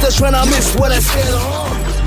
just when I miss what I said.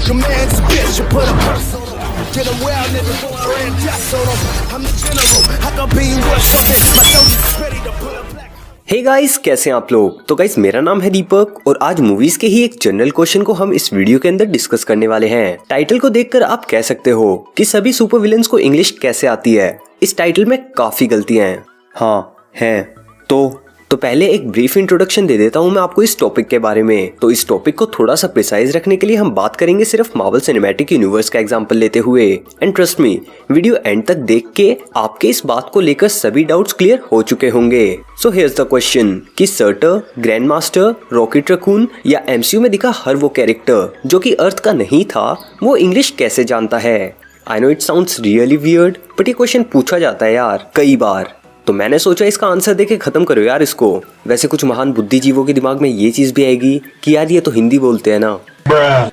Your man's a bitch, you put a purse on him. Get him wild, nigga, before I ran jacks on him. I'm the general, I can be worth something. My soldiers ready to put a black. Hey guys, कैसे हैं आप लोग। तो guys, मेरा नाम है दीपक और आज मूवीज के ही एक जनरल क्वेश्चन को हम इस वीडियो के अंदर डिस्कस करने वाले हैं। टाइटल को देखकर आप कह सकते हो कि सभी सुपर विलेंस को इंग्लिश कैसे आती है। इस टाइटल में काफी गलतियां हैं। हाँ हैं। तो पहले एक ब्रीफ इंट्रोडक्शन दे देता हूं मैं आपको इस टॉपिक के बारे में। तो इस टॉपिक को थोड़ा सा प्रिसाइज रखने के लिए हम बात करेंगे सिर्फ मार्वल सिनेमैटिक यूनिवर्स का एग्जांपल लेते हुए। And trust me, video and तक देख के आपके इस बात को लेकर सभी डाउट्स क्लियर हो चुके होंगे। सो हियर्स द क्वेश्चन कि shorter, grand master, rocket raccoon या एमसीयू में दिखा हर वो कैरेक्टर जो कि अर्थ का नहीं था, वो इंग्लिश कैसे जानता है। I know it sounds really weird, but ये क्वेश्चन पूछा जाता है यार कई बार। तो मैंने सोचा इसका आंसर देके खत्म करो यार इसको। वैसे कुछ महान बुद्धिजीवों के दिमाग में ये चीज भी आएगी कि यार ये तो हिंदी बोलते हैं ना।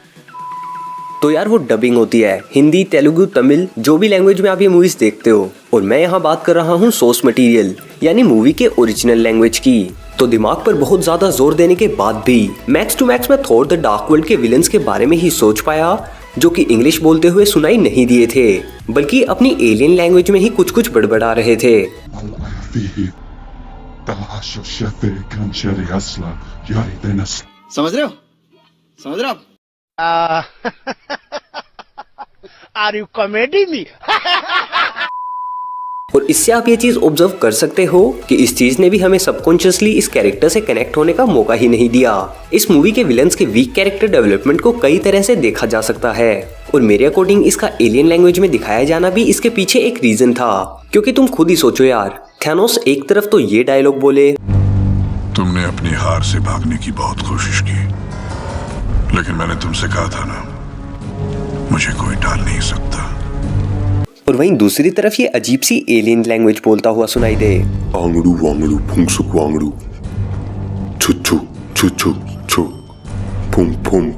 तो यार वो डबिंग होती है, हिंदी, तेलुगु, तमिल, जो भी लैंग्वेज में आप ये मूवीज देखते हो। और मैं यहाँ बात कर रहा हूँ सोर्स मटेरियल यानी मूवी के ओरिजिनल लैंग्वेज की। तो दिमाग पर बहुत ज्यादा जोर देने के बाद भी मैक्स टू मैक्स में थॉर द डार्क वर्ल्ड के विलन्स के बारे में ही सोच पाया, जो कि इंग्लिश बोलते हुए सुनाई नहीं दिए थे, बल्कि अपनी एलियन लैंग्वेज में ही कुछ कुछ बड़बड़ा रहे थे। समझ रहे हो? समझ रहे हो आप? Are you comedy me? और इससे आप ये चीज ऑब्जर्व कर सकते हो कि इस चीज ने भी हमें सबकॉन्शियसली इस कैरेक्टर से कनेक्ट होने का मौका ही नहीं दिया। इस मूवी के विलन्स के वीक कैरेक्टर डेवलपमेंट को कई तरह से देखा जा सकता है और मेरे अकॉर्डिंग इसका एलियन लैंग्वेज में दिखाया जाना भी इसके पीछे एक रीजन था। क्योंकि तुम खुद ही सोचो यार, थैनोस एक तरफ तो ये डायलॉग बोले, तुमने अपनी हार से भागने की बहुत कोशिश की, लेकिन मैंने तुमसे कहा था ना, मुझे कोई टाल नहीं सकता। और वहीं दूसरी तरफ ये अजीब सी एलियन लैंग्वेज बोलता हुआ सुनाई दे, आंगड़ू वांगड़ू फुंगसुक वांगड़ू छुच्छू छुच्छू छू फुंग फुंग।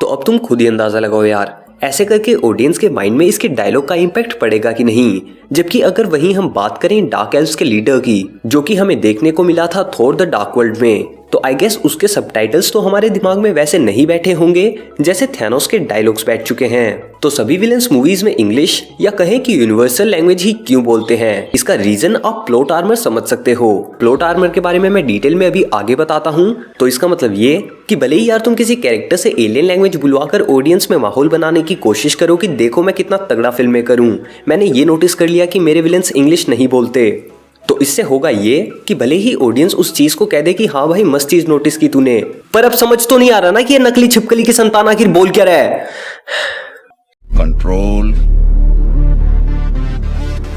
तो अब तुम खुद ही अंदाजा लगाओ यार, ऐसे करके ऑडियंस के माइंड में इसके डायलॉग का इम्पैक्ट पड़ेगा कि नहीं। जबकि अगर वहीं हम बात करें डार्क एल्व्स के लीडर की, जो कि हमें देखने को मिला था थॉर द डार्क वर्ल्ड में, तो आई गेस उसके सबटाइटल्स तो हमारे दिमाग में वैसे नहीं बैठे होंगे जैसे थैनोस के डायलॉग्स बैठ चुके हैं। तो सभी विलेंस मूवीज में इंग्लिश या कहें कि यूनिवर्सल लैंग्वेज ही क्यों बोलते हैं, इसका रीजन आप प्लॉट आर्मर समझ सकते हो। प्लॉट आर्मर के बारे में मैं डिटेल में अभी आगे बताता हूँ। तो इसका मतलब ये कि भले ही यार तुम किसी कैरेक्टर से एलियन लैंग्वेज बुलवाकर ऑडियंस में माहौल बनाने की कोशिश करो कि देखो मैं कितना तगड़ा फिल्म मेकर हूँ, मैंने ये नोटिस कर लिया कि मेरे विलेंस इंग्लिश नहीं बोलते, तो इससे होगा ये कि भले ही ऑडियंस उस चीज को कह दे कि हाँ भाई मस्त चीज नोटिस की तूने, पर अब समझ तो नहीं आ रहा ना कि ये नकली छिपकली की संतान आखिर बोल क्या रहा है। कंट्रोल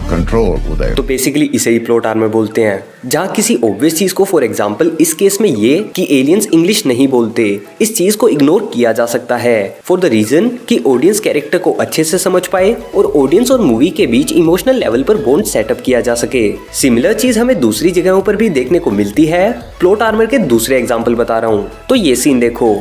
कंट्रोल उदय। तो बेसिकली इसे ही प्लॉट आर्मर बोलते हैं, जहाँ किसी ऑब्वियस चीज को, फॉर एग्जांपल इस केस में ये कि एलियंस इंग्लिश नहीं बोलते, इस चीज को इग्नोर किया जा सकता है फॉर द रीजन कि ऑडियंस कैरेक्टर को अच्छे से समझ पाए और ऑडियंस और मूवी के बीच इमोशनल लेवल पर बॉन्ड सेटअप किया जा सके। सिमिलर चीज हमें दूसरी जगहों पर भी देखने को मिलती है। प्लॉट आर्मर के दूसरे एग्जाम्पल बता रहा हूँ, तो ये सीन देखो।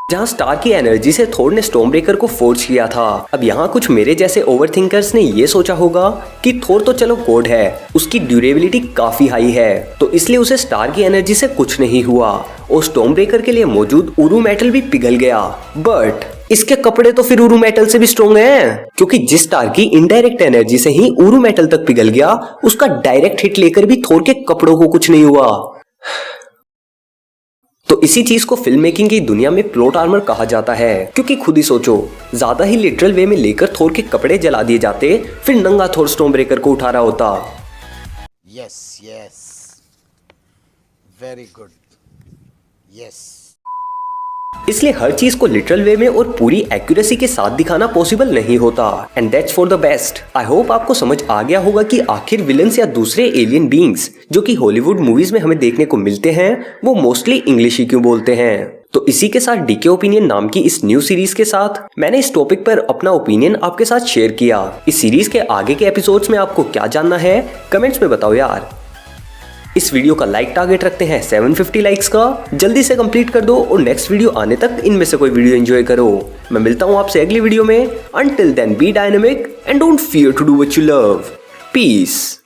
जहाँ स्टार की एनर्जी से थॉर ने स्टॉर्म ब्रेकर को फोर्ज किया था। अब यहाँ कुछ मेरे जैसे ओवरथिंकर्स ने ये सोचा होगा कि थॉर तो चलो गॉड है, उसकी ड्यूरेबिलिटी काफी हाई है, तो इसलिए उसे स्टार की एनर्जी से कुछ नहीं हुआ और स्टॉर्म ब्रेकर के लिए मौजूद उरू मेटल भी पिघल गया। बट इसके कपड़े तो फिर उरू मेटल से भी स्ट्रॉन्ग हैं, क्योंकि जिस स्टार की इनडायरेक्ट एनर्जी से ही उरू मेटल तक पिघल गया, उसका डायरेक्ट हिट लेकर भी थॉर के कपड़ों को कुछ नहीं हुआ। तो इसी चीज को फिल्म मेकिंग की दुनिया में प्लॉट आर्मर कहा जाता है, क्योंकि खुद ही सोचो, ज्यादा ही लिटरल वे में लेकर थॉर के कपड़े जला दिए जाते, फिर नंगा थॉर स्टॉर्म ब्रेकर को उठा रहा होता। Yes, yes. Very good. Yes. इसलिए हर चीज को लिटरल वे में और पूरी एक्यूरेसी के साथ दिखाना पॉसिबल नहीं होता, and that's for the best. I hope आपको समझ आ गया होगा कि आखिर विलन्स या दूसरे एलियन बीइंग्स जो कि हॉलीवुड मूवीज में हमें देखने को मिलते हैं, वो मोस्टली इंग्लिश ही क्यों बोलते हैं। तो इसी के साथ डीके ओपिनियन नाम की इस न्यू सीरीज के साथ मैंने इस टॉपिक पर अपना ओपिनियन आपके साथ शेयर किया। इस सीरीज के आगे के एपिसोड्स में आपको क्या जानना है कमेंट्स में बताओ यार। इस वीडियो का लाइक टारगेट रखते हैं 750 लाइक्स का, जल्दी से कंप्लीट कर दो और नेक्स्ट वीडियो आने तक इनमें से कोई वीडियो एंजॉय करो। मैं मिलता हूं आपसे अगली वीडियो में। Until then be dynamic and don't fear to do what you love. Piece.